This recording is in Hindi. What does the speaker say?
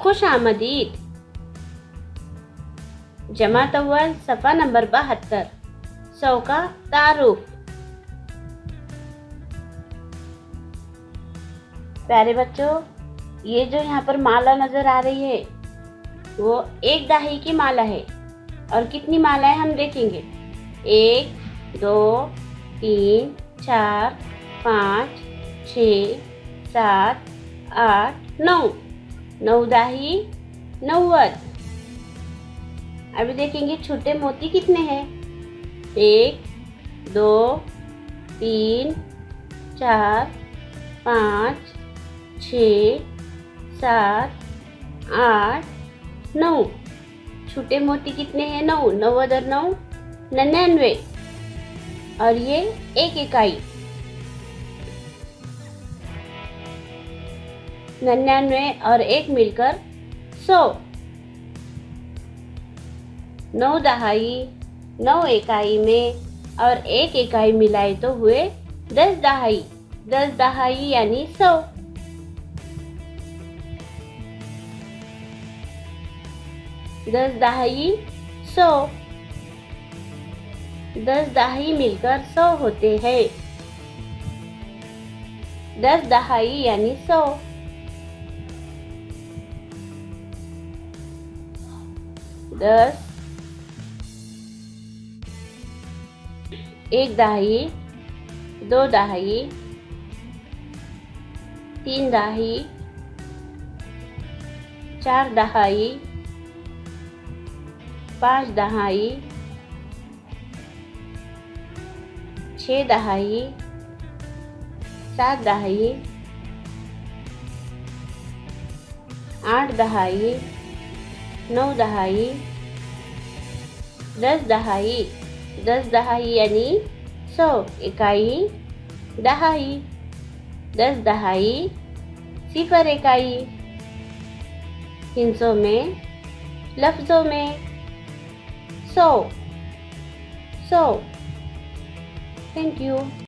खुश आमदीद। जमात अव्वल सफ़ा नंबर 72। 100 का तारुफ। प्यारे बच्चों, ये जो यहाँ पर माला नजर आ रही है वो एक दाही की माला है। और कितनी मालाएं हम देखेंगे? 1 2 3 4 5 6 7 8 9। 9 दाही 90। अभी देखेंगे छोटे मोती कितने हैं। 1 2 3 4 5 6 7 8 9। छोटे मोती कितने हैं? 9। 9 और 9 99। और ये एक इकाई। 99 और 1 मिलकर 100। 9 दहाई 9 इकाई में और 1 इकाई मिलाई तो हुए 10 दहाई। 10 दहाई यानी 100। 10 दहाई 100। 10 दहाई मिलकर 100 होते हैं। 10 दहाई यानी 100। 10 1 दहाई 2 दहाई 3 दहाई 4 दहाई 5 दहाई 6 दहाई 7 दहाई 8 दहाई 9 दहाई 10 दहाई। 10 दहाई यानी 100 इकाई दहाई। 10 दहाई 0 इकाई। हिंसों में लफ्जों में 100। 100। Thank you.